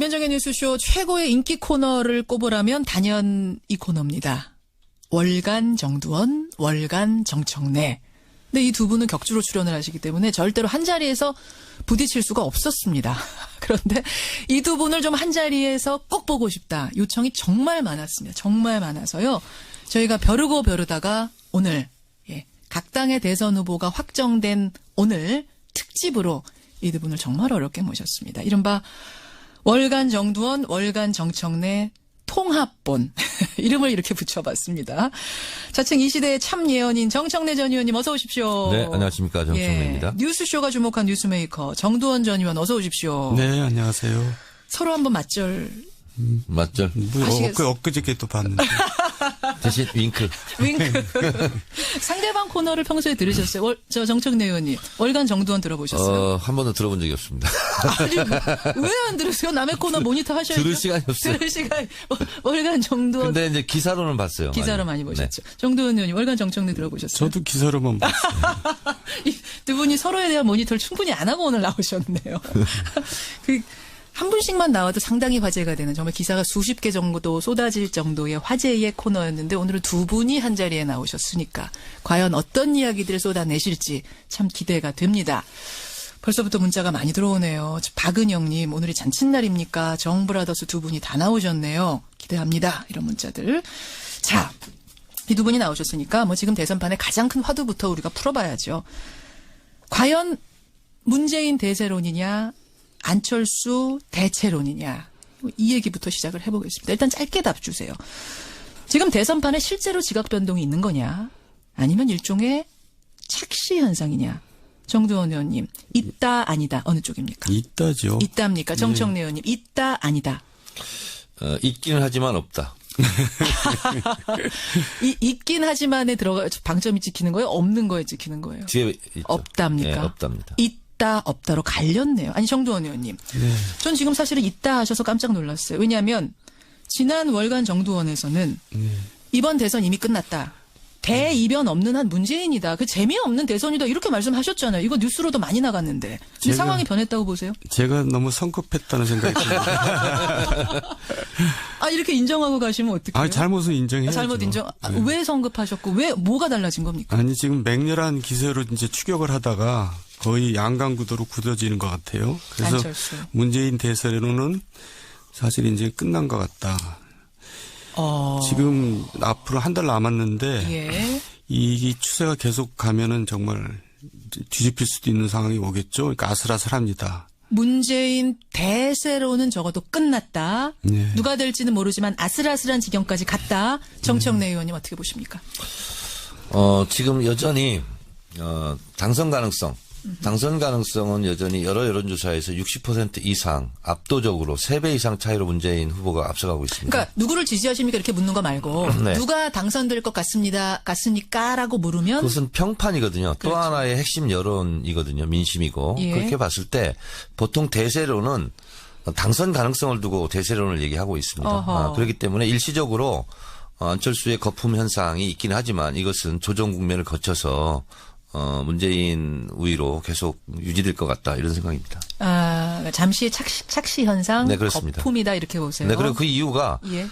김현정의 뉴스쇼 최고의 인기 코너를 꼽으라면 단연 이 코너입니다. 월간 정두원, 월간 정청래. 근데 이 두 분은 격주로 출연을 하시기 때문에 절대로 한 자리에서 부딪힐 수가 없었습니다. 그런데 이 두 분을 좀 한 자리에서 꼭 보고 싶다. 요청이 정말 많았습니다. 정말 많아서요. 저희가 벼르다가 오늘 각 당의 대선 후보가 확정된 오늘 특집으로 이 두 분을 정말 어렵게 모셨습니다. 이른바 월간 정두원, 월간 정청래 통합본. 이름을 이렇게 붙여봤습니다. 자칭 이 시대의 참 예언인 정청래 전 의원님 어서 오십시오. 네, 안녕하십니까. 정청래입니다. 뉴스쇼가 주목한 뉴스메이커 정두원 전 의원 어서 오십시오. 네, 안녕하세요. 서로 한번 맞절. 맞죠? 엊그저께 또 봤는데. 대신 윙크. 윙크. 상대방 코너를 평소에 들으셨어요? 저 정청래 의원님. 월간 정두원 들어보셨어요? 한 번도 들어본 적이 없습니다. 아니, 왜 안 들으세요? 남의 코너 모니터 하셔야죠. 들을 시간이 없어요. 들을 시간. 월간 정두원. 근데 이제 기사로는 봤어요. 기사로 많이 보셨죠. 네. 정두원 의원님 월간 정청래 들어보셨어요? 저도 기사로만 봤어요. 이 두 분이 서로에 대한 모니터를 충분히 안 하고 오늘 나오셨네요. 한 분씩만 나와도 상당히 화제가 되는 정말 기사가 수십 개 정도 쏟아질 정도의 화제의 코너였는데 오늘은 두 분이 한 자리에 나오셨으니까 과연 어떤 이야기들을 쏟아내실지 참 기대가 됩니다. 벌써부터 문자가 많이 들어오네요. 박은영님 오늘이 잔칫날입니까? 정브라더스 두 분이 다 나오셨네요. 기대합니다. 이런 문자들. 자, 이 두 분이 나오셨으니까 뭐 지금 대선판의 가장 큰 화두부터 우리가 풀어봐야죠. 과연 문재인 대세론이냐 안철수 대체론이냐 이 얘기부터 시작을 해보겠습니다. 일단 짧게 답 주세요. 지금 대선판에 실제로 지각 변동이 있는 거냐 아니면 일종의 착시 현상이냐. 정두원 의원님 있다 아니다 어느 쪽입니까? 있다죠. 있답니까? 정청래 의원님 있다 아니다. 있기는 하지만 없다. 있긴 하지만에 들어가 방점이 찍히는 거예요? 없는 거에 찍히는 거예요? 뒤에 있죠. 없답니까? 네, 없답니다. 있다 없다로 갈렸네요. 아니 정두원 의원님. 네. 전 지금 사실은 있다 하셔서 깜짝 놀랐어요. 왜냐하면 지난 월간 정두원에서는 이번 대선 이미 끝났다. 대이변 없는 한 문재인이다. 그 재미없는 대선이다. 이렇게 말씀하셨잖아요. 이거 뉴스로도 많이 나갔는데. 이 상황이 변했다고 보세요? 제가 너무 성급했다는 생각이 듭니다. 아 이렇게 인정하고 가시면 어떡해요? 아, 잘못은 인정해야죠. 잘못 인정. 네. 왜 성급하셨고 왜 뭐가 달라진 겁니까? 아니 지금 맹렬한 기세로 이제 추격을 하다가 거의 양강구도로 굳어지는 것 같아요. 그래서 안철수. 문재인 대세로는 사실 이제 끝난 것 같다. 지금 앞으로 한 달 남았는데 예. 이 추세가 계속 가면은 정말 뒤집힐 수도 있는 상황이 오겠죠. 그러니까 아슬아슬합니다. 문재인 대세로는 적어도 끝났다. 네. 누가 될지는 모르지만 아슬아슬한 지경까지 갔다. 정청래 의원님 어떻게 보십니까? 지금 여전히 당선 가능성은 여전히 여러 여론조사에서 60% 이상 압도적으로 3배 이상 차이로 문재인 후보가 앞서가고 있습니다. 그러니까 누구를 지지하십니까 이렇게 묻는 거 말고 네. 누가 당선될 것 같습니까라고 물으면 그것은 평판이거든요. 그렇죠. 또 하나의 핵심 여론이거든요. 민심이고. 예. 그렇게 봤을 때 보통 대세로는 당선 가능성을 두고 대세론을 얘기하고 있습니다. 그렇기 때문에 일시적으로 안철수의 거품 현상이 있긴 하지만 이것은 조정 국면을 거쳐서 문재인 우위로 계속 유지될 것 같다 이런 생각입니다. 잠시의 착시 현상, 네, 그렇습니다. 거품이다 이렇게 보세요. 네, 그리고 그 이유가 예.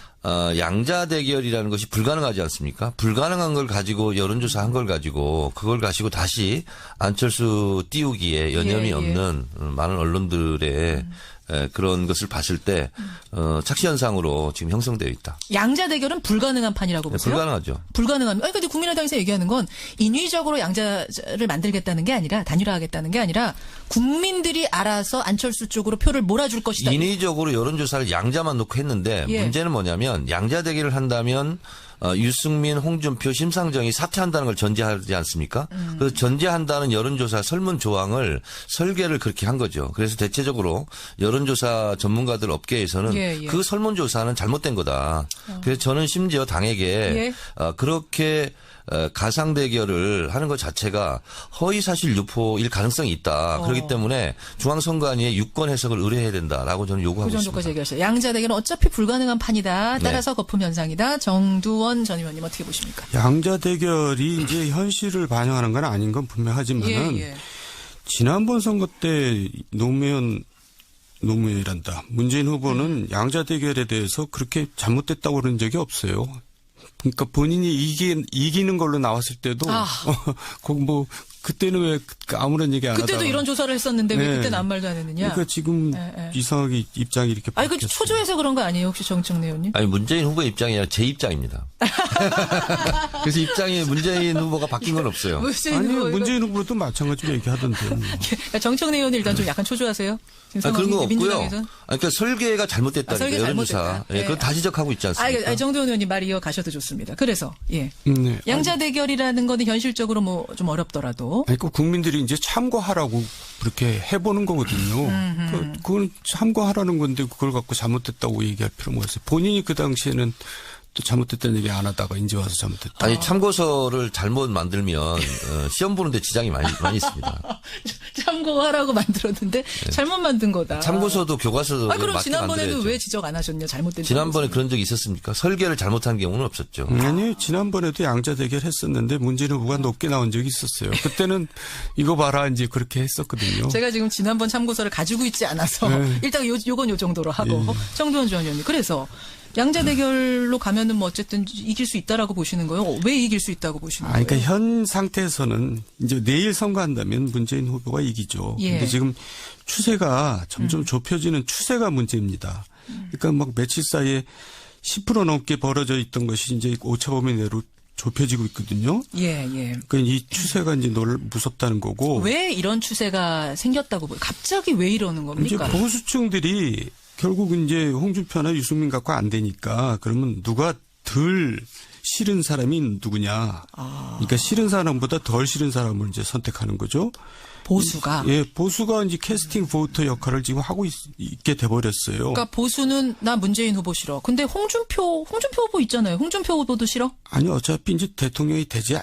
양자 대결이라는 것이 불가능하지 않습니까? 불가능한 걸 가지고 여론조사 한 걸 가지고 그걸 가지고 다시 안철수 띄우기에 여념이 예. 없는 많은 언론들의 그런 것을 봤을 때 착시 현상으로 지금 형성되어 있다. 양자 대결은 불가능한 판이라고 네, 보세요? 불가능하죠. 불가능합니다. 아니 근데 국민의당에서 얘기하는 건 인위적으로 양자를 만들겠다는 게 아니라 단일화하겠다는 게 아니라 국민들이 알아서 안철수 쪽으로 표를 몰아줄 것이다. 인위적으로 여론조사를 양자만 놓고 했는데 예. 문제는 뭐냐면 양자 대결을 한다면 유승민, 홍준표, 심상정이 사퇴한다는 걸 전제하지 않습니까? 그래서 전제한다는 여론조사 설문 조항을 설계를 그렇게 한 거죠. 그래서 대체적으로 여론조사 전문가들 업계에서는 예. 그 설문조사는 잘못된 거다. 그래서 저는 심지어 당에게 예. 그렇게 가상 대결을 하는 것 자체가 허위사실 유포일 가능성이 있다. 그렇기 때문에 중앙선관위에 유권 해석을 의뢰해야 된다라고 저는 요구하고 그 정도까지 있습니다. 얘기하셨어요. 양자 대결은 어차피 불가능한 판이다. 따라서 네. 거품 현상이다. 정두원 전 의원님 어떻게 보십니까? 양자 대결이 이제 현실을 반영하는 건 아닌 건 분명하지만은 예. 지난번 선거 때 노무현 노무현이란다. 문재인 후보는 양자 대결에 대해서 그렇게 잘못됐다고 그런 적이 없어요. 그러니까 본인이 이기는 걸로 나왔을 때도 뭐 그때는 왜 아무런 얘기 안 하다가 그때도 이런 조사를 했었는데 왜 그때는 아무 말도 안 했느냐. 그러니까 지금 이상하게 입장이 이렇게 아니 그 바뀌었어요. 초조해서 그런 거 아니에요 혹시 정청래 의원님? 아니 문재인 후보의 입장이 아니라 제 입장입니다. 그래서 입장이 문재인 후보가 바뀐 건 없어요. 문재인 아니 후보 문재인 후보도 마찬가지로 얘기하던데요. 그러니까 정청래 의원이 일단 좀 약간 초조하세요. 지금 그런 거 상황이 없고요. 민주당에선. 그러니까 설계가 잘못됐다니까 설계 여론조사. 잘못됐다. 예, 그건 다 지적하고 있지 않습니까? 정도원 의원님 말 이어가셔도 좋습니다. 그래서 예. 네. 양자 대결이라는 거는 현실적으로 뭐 좀 어렵더라도 아니, 그 국민들이 이제 참고하라고 그렇게 해보는 거거든요. 그건 참고하라는 건데 그걸 갖고 잘못됐다고 얘기할 필요가 없어요. 본인이 그 당시에는 또 잘못됐다는 얘기 안 하다가 이제 와서 잘못됐다. 아니 참고서를 잘못 만들면 시험 보는데 지장이 많이 있습니다. 참고하라고 만들었는데 잘못 만든 거다. 참고서도 교과서도 그럼 맞게 지난번에는 만들어야죠. 왜 지적 안 하셨냐? 잘못된. 지난번에 그런 적이 있었습니까? 설계를 잘못한 경우는 없었죠. 아니 지난번에도 양자 대결 했었는데 문재인 후보가 높게 나온 적이 있었어요. 그때는 이거 봐라 이제 그렇게 했었거든요. 제가 지금 지난번 참고서를 가지고 있지 않아서 일단 요건 요 정도로 하고 정도원 전 의원님. 그래서 양자 대결로 가면은 뭐 어쨌든 이길 수 있다라고 보시는 거예요? 왜 이길 수 있다고 보시는 거예요? 그러니까 현 상태에서는 이제 내일 선거한다면 문재인 후보가 이기죠. 예. 근데 지금 추세가 점점 좁혀지는 추세가 문제입니다. 그러니까 막 며칠 사이에 10% 넘게 벌어져 있던 것이 이제 오차범위 내로 좁혀지고 있거든요. 예. 그러니까 이 추세가 이제 무섭다는 거고. 왜 이런 추세가 생겼다고 보여요? 갑자기 왜 이러는 이제 겁니까? 보수층들이 결국 이제 홍준표나 유승민 갖고 안 되니까 그러면 누가 덜 싫은 사람이 누구냐. 그러니까 싫은 사람보다 덜 싫은 사람을 이제 선택하는 거죠. 보수가. 예, 보수가 이제 캐스팅 보우터 역할을 지금 하고 있게 돼버렸어요. 그러니까 보수는 나 문재인 후보 싫어. 근데 홍준표 후보 있잖아요. 홍준표 후보도 싫어? 아니 어차피 이제 대통령이 되지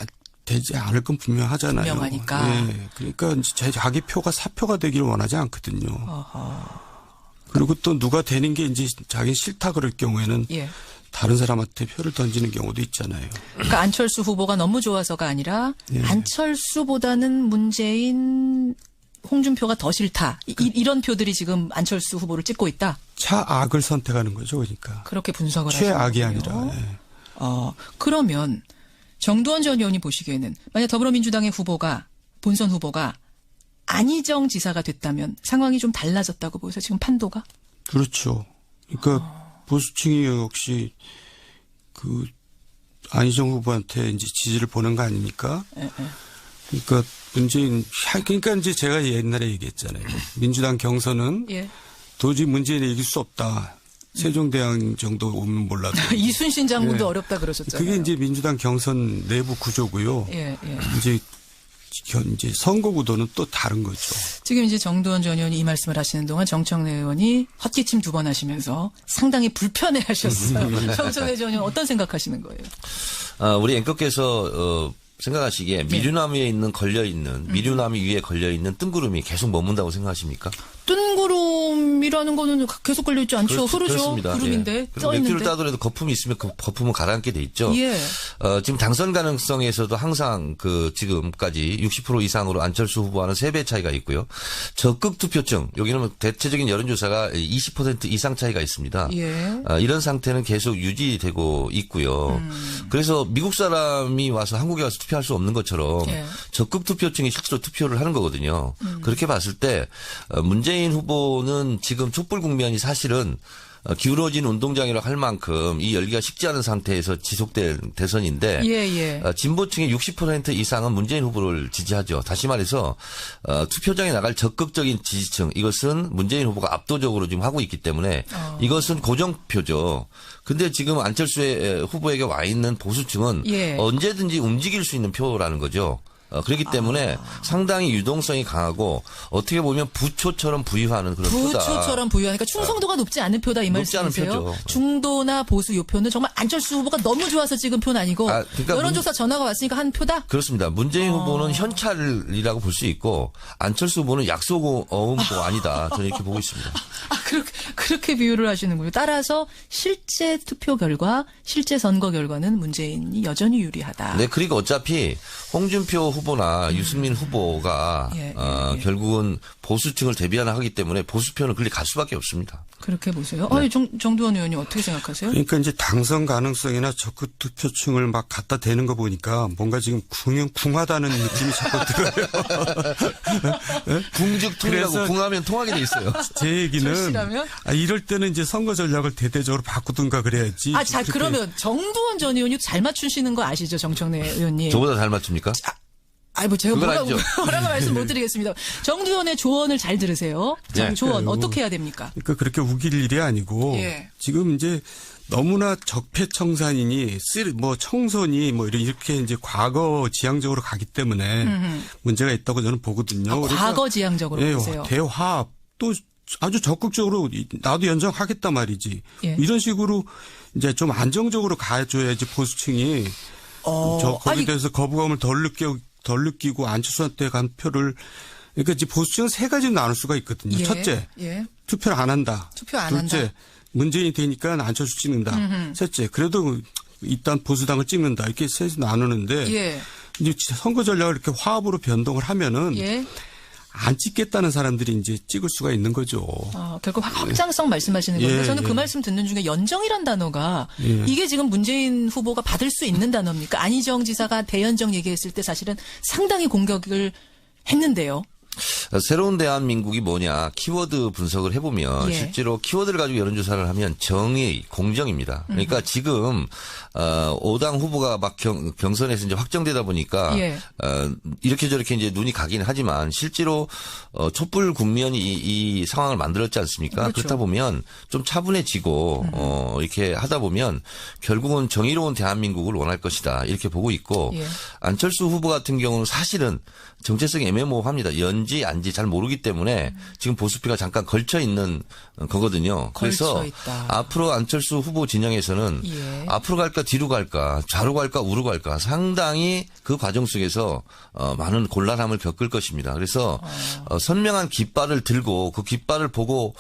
않을 건 분명하잖아요. 분명하니까. 예, 그러니까 이제 자기 표가 사표가 되기를 원하지 않거든요. 그리고 또 누가 되는 게 이제 자기 싫다 그럴 경우에는 예. 다른 사람한테 표를 던지는 경우도 있잖아요. 그러니까 안철수 후보가 너무 좋아서가 아니라 예. 안철수보다는 문재인, 홍준표가 더 싫다. 이런 표들이 지금 안철수 후보를 찍고 있다. 차악을 선택하는 거죠, 그러니까. 그렇게 분석을 하시는 최악이 거예요. 아니라. 예. 그러면 정두원 전 의원이 보시기에는 만약 더불어민주당의 후보가 본선 후보가 안희정 지사가 됐다면 상황이 좀 달라졌다고 보세요. 지금 판도가? 그렇죠. 그러니까 보수층이 역시 그 안희정 후보한테 이제 지지를 보낸 거 아닙니까? 그러니까 그러니까 이제 제가 옛날에 얘기했잖아요. 민주당 경선은 예. 도저히 문재인이 이길 수 없다. 세종대왕 정도 오면 몰라도. 이순신 장군도 예. 어렵다 그러셨잖아요. 그게 이제 민주당 경선 내부 구조고요. 예. 이제 선거 구도는 또 다른 거죠. 지금 이제 정두원 전 의원이 이 말씀을 하시는 동안 정청래 의원이 헛기침 2번 하시면서 상당히 불편해 하셨어요. 정청래 전 의원 어떤 생각하시는 거예요? 우리 앵커께서 생각하시기에 미류나무에 있는 미류나무 위에 걸려있는 뜬구름이 계속 머문다고 생각하십니까? 뜬구름이라는 거는 계속 걸려있지 않죠. 흐르죠. 그렇습니다. 구름인데 예. 쪄 맥주를 있는데. 따더라도 거품이 있으면 그 거품은 가라앉게 돼 있죠. 예. 지금 당선 가능성에서도 항상 지금까지 60% 이상으로 안철수 후보와는 3배 차이가 있고요. 적극 투표층 여기는 대체적인 여론조사가 20% 이상 차이가 있습니다. 예. 이런 상태는 계속 유지되고 있고요. 그래서 미국 사람이 와서 한국에 와서 투표할 수 없는 것처럼 예. 적극 투표층이 실제로 투표를 하는 거거든요. 그렇게 봤을 때 문재인 후보는 지금 촛불 국면이 사실은 기울어진 운동장이라고 할 만큼 이 열기가 식지 않은 상태에서 지속된 대선인데 예. 진보층의 60% 이상은 문재인 후보를 지지하죠. 다시 말해서 투표장에 나갈 적극적인 지지층 이것은 문재인 후보가 압도적으로 지금 하고 있기 때문에 이것은 고정표죠. 근데 지금 안철수 후보에게 와 있는 보수층은 예. 언제든지 움직일 수 있는 표라는 거죠. 그렇기 때문에 상당히 유동성이 강하고 어떻게 보면 부초처럼 부유하는 그런 표다. 부초처럼 부유하니까 충성도가 높지 않은 표다 이 높지 않은 말씀이세요? 표죠. 중도나 보수 요 표는 정말 안철수 후보가 너무 좋아서 찍은 표는 아니고 그러니까 여론조사 전화가 왔으니까 한 표다? 그렇습니다. 문재인 후보는 현찰이라고 볼 수 있고 안철수 후보는 약속 어음도 아니다. 저는 이렇게 보고 있습니다. 그렇게 비유를 하시는군요. 따라서 실제 투표 결과, 실제 선거 결과는 문재인이 여전히 유리하다. 네, 그리고 어차피 홍준표 후보나 유승민 후보가 결국은 보수층을 대변하기 하기 때문에 보수표는 그리 갈 수밖에 없습니다. 그렇게 보세요. 아니, 정두원 의원님 어떻게 생각하세요? 그러니까 이제 당선 가능성이나 적극 투표층을 막 갖다 대는 거 보니까 뭔가 지금 궁하다는 느낌이 자꾸 들어요. 네? 궁죽통이라고 궁하면 통하게 돼 있어요. 제 얘기는 절실하면? 이럴 때는 이제 선거 전략을 대대적으로 바꾸든가 그래야지. 자, 그러면 정두원 전 의원이 잘 맞추시는 거 아시죠, 정청래 의원님? 저보다 잘 맞춥니까? 뭐 제가 그건 뭐라고 아니죠. 말씀 못 드리겠습니다. 정두원의 조언을 잘 들으세요. 네. 조언 어떻게 해야 됩니까? 그러니까 그렇게 우길 일이 아니고 예. 지금 이제 너무나 적폐청산이니 뭐 청선이 뭐 이렇게 이제 과거 지향적으로 가기 때문에 문제가 있다고 저는 보거든요. 과거 지향적으로 보세요. 대화합 또 아주 적극적으로 나도 연정하겠다 말이지. 예. 이런 식으로 이제 좀 안정적으로 가줘야지 보수층이 거기에 대해서 거부감을 덜 느끼고 안철수한테 간 표를 그러니까 이제 보수층은 세 가지로 나눌 수가 있거든요. 예. 첫째, 예. 투표를 안 한다. 투표 안 둘째, 한다. 문재인이 되니까 안철수 찍는다. 셋째, 그래도 일단 보수당을 찍는다. 이렇게 셋이 나누는데 예. 이제 선거 전략을 이렇게 화합으로 변동을 하면은 예. 안 찍겠다는 사람들이 이제 찍을 수가 있는 거죠. 결국 확장성 말씀하시는 건데 저는 그 말씀 듣는 중에 연정이란 단어가 이게 지금 문재인 후보가 받을 수 있는 단어입니까? 안희정 지사가 대연정 얘기했을 때 사실은 상당히 공격을 했는데요. 새로운 대한민국이 뭐냐 키워드 분석을 해보면 실제로 키워드를 가지고 여론조사를 하면 정의, 공정입니다. 그러니까 지금 5당 후보가 막 경선에서 이제 확정되다 보니까 이렇게 저렇게 이제 눈이 가긴 하지만 실제로 촛불 국면이 이 상황을 만들었지 않습니까? 그렇죠. 그렇다 보면 좀 차분해지고 이렇게 하다 보면 결국은 정의로운 대한민국을 원할 것이다 이렇게 보고 있고 안철수 후보 같은 경우는 사실은 정체성이 애매모호합니다. 연지 안지 잘 모르기 때문에 지금 보수표가 잠깐 걸쳐 있는 거거든요. 그래서 앞으로 안철수 후보 진영에서는 앞으로 갈까 뒤로 갈까 좌로 갈까 우로 갈까 상당히 그 과정 속에서 많은 곤란함을 겪을 것입니다. 그래서 선명한 깃발을 들고 그 깃발을 보고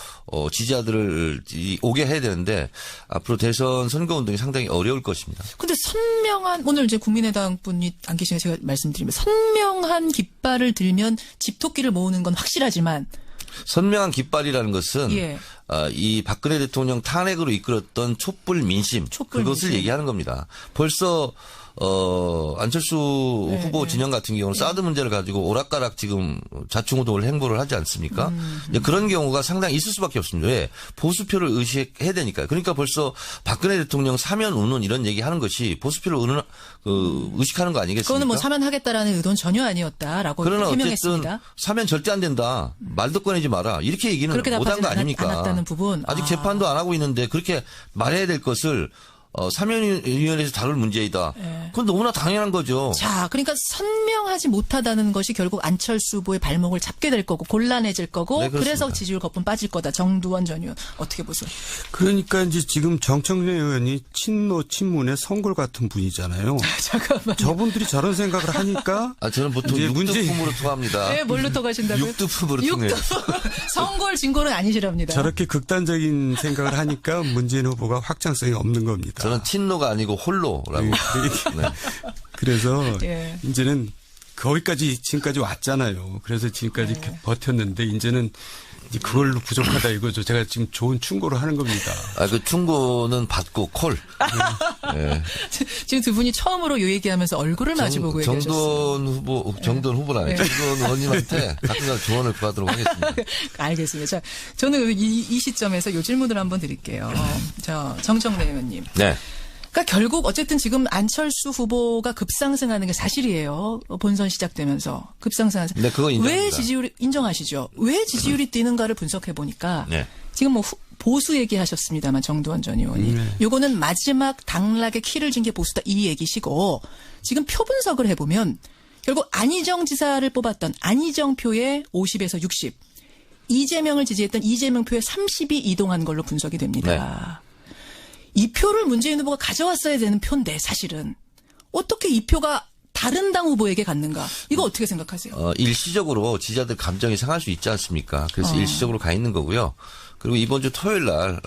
지지자들을 오게 해야 되는데 앞으로 대선 선거운동이 상당히 어려울 것입니다. 근데 선명한 오늘 이제 국민의당 분이 안 계시니까 제가 말씀드리면 선명한 깃발을 들면 집토끼를 모으는 건 확실하지만 선명한 깃발이라는 것은 이 박근혜 대통령 탄핵으로 이끌었던 촛불 민심 그것을 얘기하는 겁니다. 벌써 안철수 후보 진영 같은 경우는 사드 문제를 가지고 오락가락 지금 좌충우돌 행보를 하지 않습니까? 그런 경우가 상당히 있을 수밖에 없습니다. 왜? 보수표를 의식해야 되니까요. 그러니까 벌써 박근혜 대통령 사면 운운 이런 얘기하는 것이 보수표를 의식하는 거 아니겠습니까? 그거는 뭐 사면하겠다라는 의도는 전혀 아니었다라고 그러나 해명했습니다. 어쨌든 사면 절대 안 된다. 말도 꺼내지 마라. 이렇게 얘기는 못한 거 아닙니까? 않았다는 부분. 아직 재판도 안 하고 있는데 그렇게 말해야 될 것을 사면위원회에서 다룰 문제이다. 그건 너무나 당연한 거죠. 자, 그러니까 선명하지 못하다는 것이 결국 안철수 후보의 발목을 잡게 될 거고 곤란해질 거고 그래서 지지율 거품 빠질 거다. 정두원 전 의원 어떻게 보세요? 그러니까 이제 지금 정청래 의원이 친노 친문의 성골 같은 분이잖아요. 잠깐만. 저분들이 저런 생각을 하니까 저는 보통 육두품으로 통합니다. 네, 뭘로 통하신다고요? 육두품으로 통해요. 성골 진골은 아니시랍니다. 저렇게 극단적인 생각을 하니까 문재인 후보가 확장성이 없는 겁니다. 저는 친노가 아니고 홀로라고. 네. 그래서 이제는 거기까지 지금까지 왔잖아요. 그래서 지금까지 이렇게 버텼는데 이제는 이제 그걸로 부족하다 이거죠. 제가 지금 좋은 충고를 하는 겁니다. 그 충고는 받고 콜. 지금 두 분이 처음으로 요 얘기하면서 얼굴을 마주보고 얘기하셨어요. 정두원 후보라니. 정두원 의원님한테 가끔가다 조언을 구하도록 하겠습니다. 알겠습니다. 자, 저는 이 시점에서 요 질문을 한번 드릴게요. 정청래 의원님. 네. 그러니까 결국 어쨌든 지금 안철수 후보가 급상승하는 게 사실이에요. 본선 시작되면서 급상승하는. 네, 그거 인정합니다. 왜 지지율이 인정하시죠? 왜 지지율이 뛰는가를 분석해 보니까 지금 뭐 보수 얘기하셨습니다만 정두원 전 의원이 요거는 마지막 당락의 키를 준 게 보수다 이 얘기시고 지금 표 분석을 해보면 결국 안희정 지사를 뽑았던 안희정 표의 50에서 60 이재명을 지지했던 이재명 표의 30이 이동한 걸로 분석이 됩니다. 이 표를 문재인 후보가 가져왔어야 되는 표인데 사실은 어떻게 이 표가 다른 당 후보에게 갔는가? 이거 어떻게 생각하세요? 일시적으로 지지자들 감정이 상할 수 있지 않습니까? 그래서 일시적으로 가 있는 거고요. 그리고 이번 주 토요일 날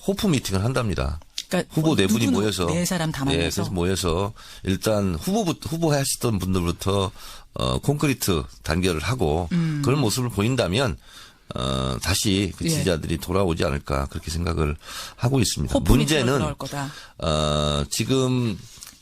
호프 미팅을 한답니다. 그러니까 후보 네 분이 모여서 네 사람 다 만나서. 예, 그래서 모여서 일단 후보 하시던 분들부터 콘크리트 단결을 하고 그런 모습을 보인다면 다시 그 예. 지지자들이 돌아오지 않을까 그렇게 생각을 하고 있습니다. 호프미팅으로 문제는 돌아올 거다. 지금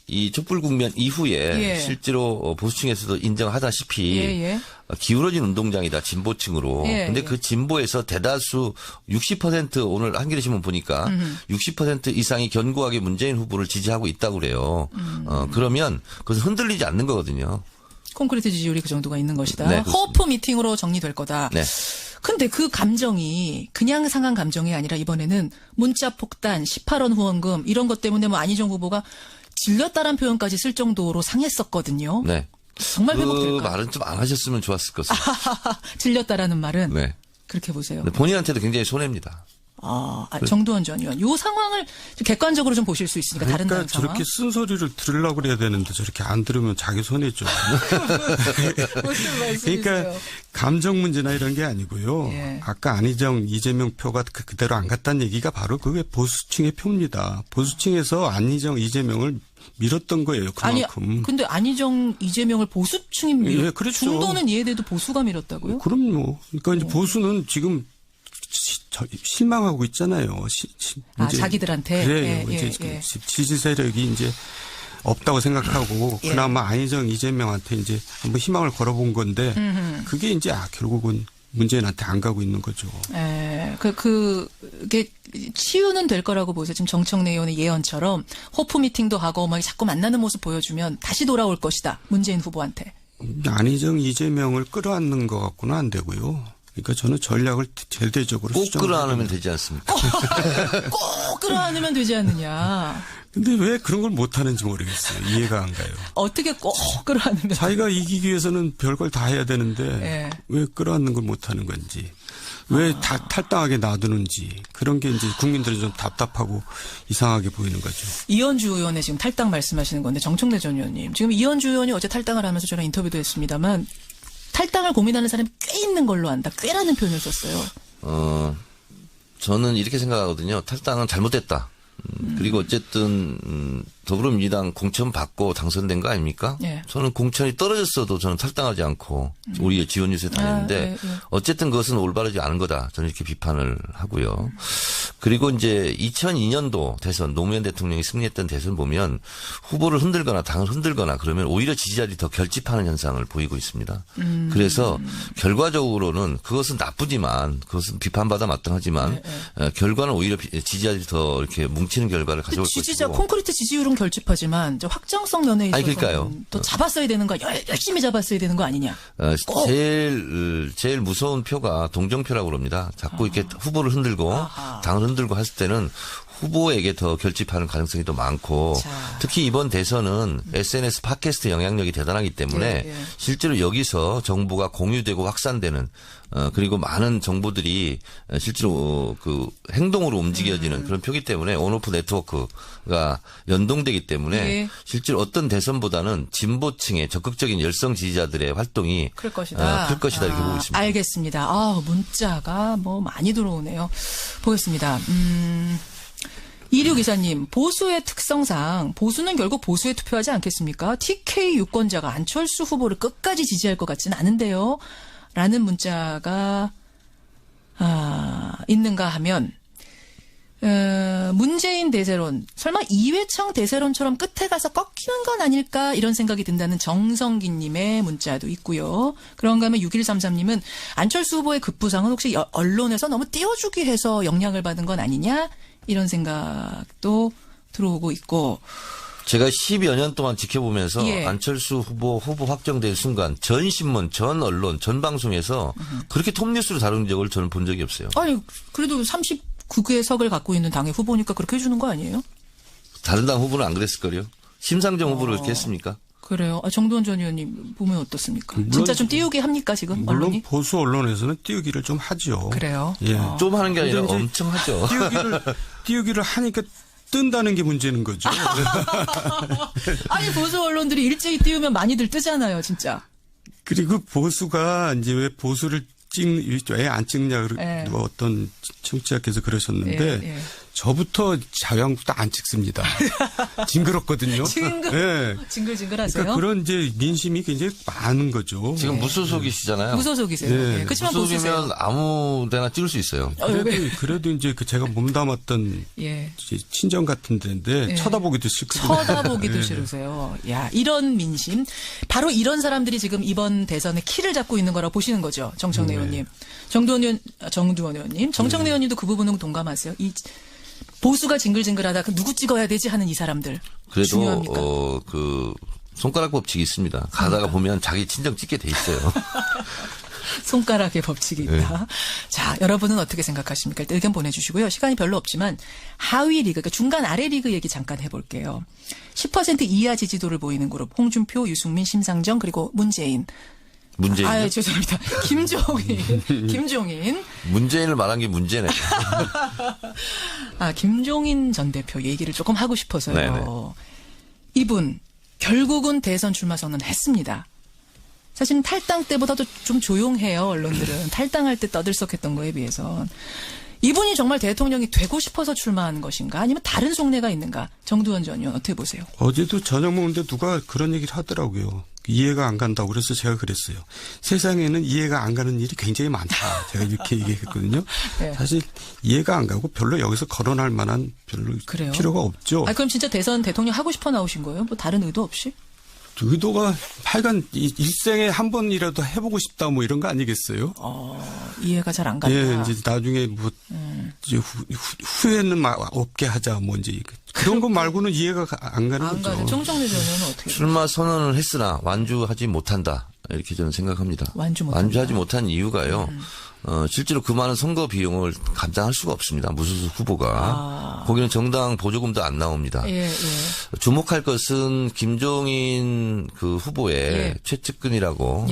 이 촛불 국면 이후에 예. 실제로 보수층에서도 인정하다시피 예. 기울어진 운동장이다 진보층으로. 예, 근데 예. 그 진보에서 대다수 60% 오늘 한겨레 신문 보니까 60% 이상이 견고하게 문재인 후보를 지지하고 있다고 그래요. 그러면 그것은 흔들리지 않는 거거든요. 콘크리트 지지율이 그 정도가 있는 것이다. 네, 그렇습니다. 호프 미팅으로 정리될 거다. 네. 근데 그 감정이 그냥 상한 감정이 아니라 이번에는 문자 폭탄, 18원 후원금 이런 것 때문에 뭐 안희정 후보가 질렸다란 표현까지 쓸 정도로 상했었거든요. 네. 정말 그 회복될까? 말은 좀 안 하셨으면 좋았을 것같습니다 질렸다라는 말은 네. 그렇게 보세요. 근데 본인한테도 굉장히 손해입니다. 정두원 전 의원. 요 상황을 좀 객관적으로 좀 보실 수 있으니까 다른 그러니까 상황. 저렇게 쓴소리를 들으려고 그래야 되는데 저렇게 안 들으면 자기 손해죠. 무슨 말씀이세요? 그러니까 감정 문제나 이런 게 아니고요. 예. 아까 안희정, 이재명 표가 그대로 안 갔다는 얘기가 바로 그게 보수층의 표입니다. 보수층에서 안희정, 이재명을 밀었던 거예요. 그만큼. 아니, 근데 안희정, 이재명을 보수층이 예, 그렇죠. 중도는 이해돼도 보수가 밀었다고요? 그럼요. 그러니까 이제 보수는 지금 실망하고 있잖아요. 이제 자기들한테? 그래요. 예, 이제 예. 지지 세력이 이제 없다고 생각하고 예. 그나마 안희정, 이재명한테 이제 한번 희망을 걸어본 건데 그게 이제 결국은 문재인한테 안 가고 있는 거죠. 예, 그게 치유는 될 거라고 보세요. 지금 정청래 의원의 예언처럼 호프 미팅도 하고 막 자꾸 만나는 모습 보여주면 다시 돌아올 것이다. 문재인 후보한테. 안희정, 이재명을 끌어안는 것 같고는 안 되고요. 그러니까 저는 전략을 절대적으로 꼭 끌어안으면 되지 않습니까? 꼭 끌어안으면 되지 않느냐. 근데 왜 그런 걸 못하는지 모르겠어요. 이해가 안 가요. 어떻게 꼭 끌어안으면. 자기가 이기기 위해서는 별걸 다 해야 되는데 예. 왜 끌어안는 걸 못하는 건지 왜 다 탈당하게 놔두는지 그런 게 이제 국민들은 좀 답답하고 이상하게 보이는 거죠. 이현주 의원의 지금 탈당 말씀하시는 건데 정청래 전 의원님. 지금 이현주 의원이 어제 탈당을 하면서 저랑 인터뷰도 했습니다만 탈당을 고민하는 사람이 꽤 있는 걸로 안다. 꽤라는 표현을 썼어요. 저는 이렇게 생각하거든요. 탈당은 잘못됐다. 그리고 어쨌든 더불어민주당 공천 받고 당선된 거 아닙니까? 예. 저는 공천이 떨어졌어도 저는 탈당하지 않고 우리 지원 유세 다녔는데 예. 어쨌든 그것은 올바르지 않은 거다. 저는 이렇게 비판을 하고요. 그리고 이제 2002년도 대선 노무현 대통령이 승리했던 대선 보면 후보를 흔들거나 당을 흔들거나 그러면 오히려 지지자들이 더 결집하는 현상을 보이고 있습니다. 그래서 결과적으로는 그것은 나쁘지만 그것은 비판받아 마땅하지만 결과는 오히려 지지자들이 더 이렇게 뭉치는 결과를 가져올 것이고. 지지자 콘크리트 지지율은 결집하지만 이제 확장성 면에 있어서 그러니까요. 더 잡았어야 되는 거 열심히 잡았어야 되는 거 아니냐. 제일 무서운 표가 동정표라고 그럽니다. 자꾸 이렇게 후보를 흔들고 당을 흔들고 했을 때는 후보에게 더 결집하는 가능성이 더 많고 자. 특히 이번 대선은 SNS 팟캐스트 영향력이 대단하기 때문에 예. 실제로 여기서 정보가 공유되고 확산되는 그리고 많은 정보들이 실제로 그 행동으로 움직여지는 그런 표기 때문에 온오프 네트워크가 연동되기 때문에 예. 실제로 어떤 대선보다는 진보층의 적극적인 열성 지지자들의 활동이 클 것이다. 클 것이다 이렇게 보고 있습니다. 알겠습니다. 문자가 뭐 많이 들어오네요. 보겠습니다. 2624님, 보수의 특성상 보수는 결국 보수에 투표하지 않겠습니까? TK 유권자가 안철수 후보를 끝까지 지지할 것 같지는 않은데요. 라는 문자가 있는가 하면 문재인 대세론, 설마 이회창 대세론처럼 끝에 가서 꺾이는 건 아닐까 이런 생각이 든다는 정성기님의 문자도 있고요. 그런가 하면 6133님은 안철수 후보의 급부상은 혹시 언론에서 너무 띄워주기 해서 영향을 받은 건 아니냐 이런 생각도 들어오고 있고. 제가 10여 년 동안 지켜보면서 예. 안철수 후보 확정된 순간 전 신문, 전 언론, 전 방송에서 그렇게 톱뉴스로 다룬 적을 저는 본 적이 없어요. 아니 그래도 39개 석을 갖고 있는 당의 후보니까 그렇게 해주는 거 아니에요? 다른 당 후보는 안 그랬을걸요? 심상정 후보를 그렇게 했습니까? 그래요. 정두원 전 의원님 보면 어떻습니까? 물론, 진짜 좀 띄우게 합니까 지금 물론 언론이? 보수 언론에서는 띄우기를 좀 하죠. 그래요? 예. 좀 하는 게 아니라 근데 이제 엄청 하죠. 띄우기를 하니까 뜬다는 게 문제는 거죠. 아니 보수 언론들이 일제히 띄우면 많이들 뜨잖아요, 진짜. 그리고 보수가 이제 왜 보수를 왜 안 찍냐 예. 누가 어떤 청취자께서 그러셨는데 예. 저부터 자유한국도 안 찍습니다. 징그럽거든요. 네. 징글징글하세요? 그러니까 그런 이제 민심이 굉장히 많은 거죠. 지금 무소속이시잖아요. 무소속이세요. 네. 예. 그렇지만 보수세요. 무소속이면 아무데나 찍을 수 있어요. 그래도 이제 그 제가 몸담았던 예. 이제 친정 같은 데인데 예. 쳐다보기도 싫거든요. 쳐다보기도 싫으세요. 야, 이런 민심. 바로 이런 사람들이 지금 이번 대선에 키를 잡고 있는 거라고 보시는 거죠. 정청래 의원님. 정두원 의원님. 정청래 의원님도 그 부분은 동감하세요. 이 보수가 징글징글하다. 누구 찍어야 되지 하는 이 사람들. 그래도 중요합니까? 그 손가락 법칙이 있습니다. 가다가 보면 자기 친정 찍게 돼 있어요. 손가락의 법칙이 있다. 자, 여러분은 어떻게 생각하십니까? 일단 의견 보내주시고요. 시간이 별로 없지만 하위 리그, 그러니까 중간 아래 리그 얘기 잠깐 해볼게요. 10% 이하 지지도를 보이는 그룹 홍준표, 유승민, 심상정 그리고 문재인. 문재인. 죄송합니다. 김종인. 문재인을 말한 게 문제네. 김종인 전 대표 얘기를 조금 하고 싶어서요. 네네. 이분 결국은 대선 출마 선언했습니다. 사실은 탈당 때보다도 좀 조용해요. 언론들은. 탈당할 때 떠들썩했던 거에 비해서. 이분이 정말 대통령이 되고 싶어서 출마한 것인가 아니면 다른 속내가 있는가. 정두원 전 의원 어떻게 보세요? 어제도 저녁 먹는데 누가 그런 얘기를 하더라고요. 이해가 안 간다고 그래서 제가 그랬어요. 세상에는 이해가 안 가는 일이 굉장히 많다. 제가 이렇게 얘기했거든요. 네. 사실 이해가 안 가고 별로 여기서 거론할 만한 별로 그래요? 필요가 없죠. 그럼 진짜 대선 대통령 하고 싶어 나오신 거예요? 뭐 다른 의도 없이? 의도가 하여간 일생에 한 번이라도 해보고 싶다 뭐 이런 거 아니겠어요? 이해가 잘 안 간다. 예, 이제 나중에 뭐 이제 후회는 없게 하자 뭐 이제 그런 거 말고는 이해가 안 가는 안 거죠. 가는 정청래 전 의원은 어떻게? 출마 선언을 했으나 완주하지 못한다. 이렇게 저는 생각합니다. 완주하지 못한 이유가요. 실제로 그 많은 선거 비용을 감당할 수가 없습니다. 무소속 후보가. 거기는 정당 보조금도 안 나옵니다. 예. 주목할 것은 김종인 그 후보의 최측근이라고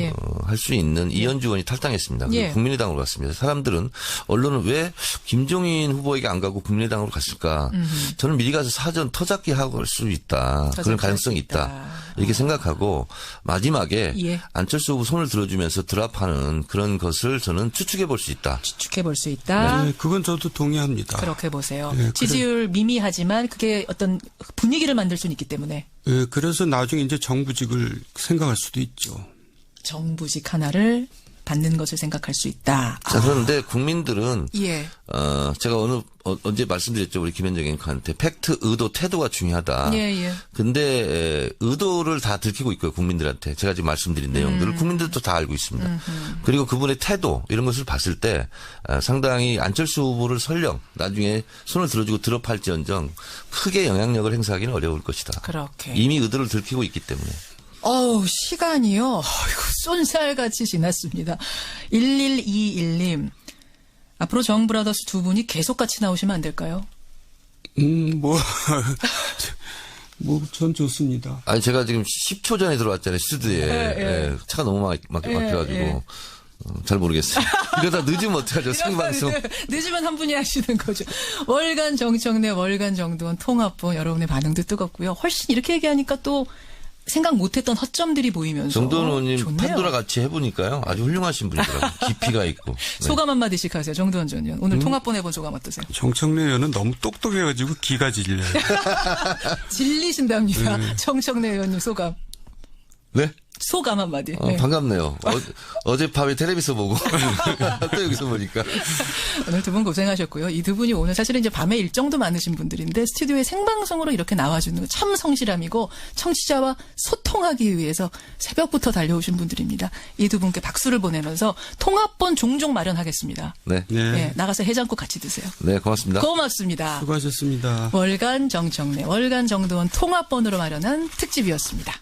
할 수 있는 이현주 의원이 탈당했습니다. 국민의당으로 갔습니다. 사람들은 언론은 왜 김종인 후보에게 안 가고 국민의당으로 갔을까? 저는 미리 가서 사전 터잡기 할 수 있다. 그런 가능성이 있다. 이렇게 생각하고 마지막에 안철수 후보 손을 들어주면서 드랍하는 그런 것을 저는 추측해 볼 수 있다. 추측해 볼 수 있다. 네, 그건 저도 동의합니다. 그렇게 보세요. 네, 지지율 미미하지만 그게 어떤 분위기를 만들 수는 있기 때문에. 네, 그래서 나중에 이제 정부직을 생각할 수도 있죠. 정부직 하나를 받는 것을 생각할 수 있다. 자, 그런데 국민들은 예. 제가 언제 말씀드렸죠. 우리 김현정 앵커한테 팩트, 의도, 태도가 중요하다. 예. 근데 의도를 다 들키고 있고요. 국민들한테. 제가 지금 말씀드린 내용들을 국민들도 다 알고 있습니다. 그리고 그분의 태도 이런 것을 봤을 때 상당히 안철수 후보를 설령 나중에 손을 들어주고 드롭할지언정 크게 영향력을 행사하기는 어려울 것이다. 그렇게. 이미 의도를 들키고 있기 때문에. 시간이요. 쏜살같이 지났습니다. 1121님. 앞으로 정브라더스 두 분이 계속 같이 나오시면 안 될까요? 전 좋습니다. 아니, 제가 지금 10초 전에 들어왔잖아요, 스튜디오에. 차가 너무 막혀가지고. 잘 모르겠어요. 이러다 늦으면 어떡하죠, 생방송. 늦으면 한 분이 하시는 거죠. 월간 정청래, 월간 정두원 통합본 여러분의 반응도 뜨겁고요. 훨씬 이렇게 얘기하니까 또 생각 못했던 허점들이 보이면서. 정두원 의원님 좋네요. 판도라 같이 해보니까요. 아주 훌륭하신 분이더라고요. 깊이가 있고. 네. 소감 한마디씩 하세요. 정두원 전 의원. 오늘 통합본 해본 소감 어떠세요? 정청래 의원은 너무 똑똑해가지고 기가 질려요. 질리신답니다. 정청래 의원님 소감. 네? 소감 한마디. 네. 반갑네요. 어젯밤에 텔레비전 보고 또 여기서 보니까. 오늘 두 분 고생하셨고요. 이 두 분이 오늘 사실은 이제 밤에 일정도 많으신 분들인데 스튜디오에 생방송으로 이렇게 나와주는 거 참 성실함이고 청취자와 소통하기 위해서 새벽부터 달려오신 분들입니다. 이 두 분께 박수를 보내면서 통합본 종종 마련하겠습니다. 네. 네, 나가서 해장국 같이 드세요. 네, 고맙습니다. 고맙습니다. 수고하셨습니다. 월간 정청래, 월간 정두원 통합본으로 마련한 특집이었습니다.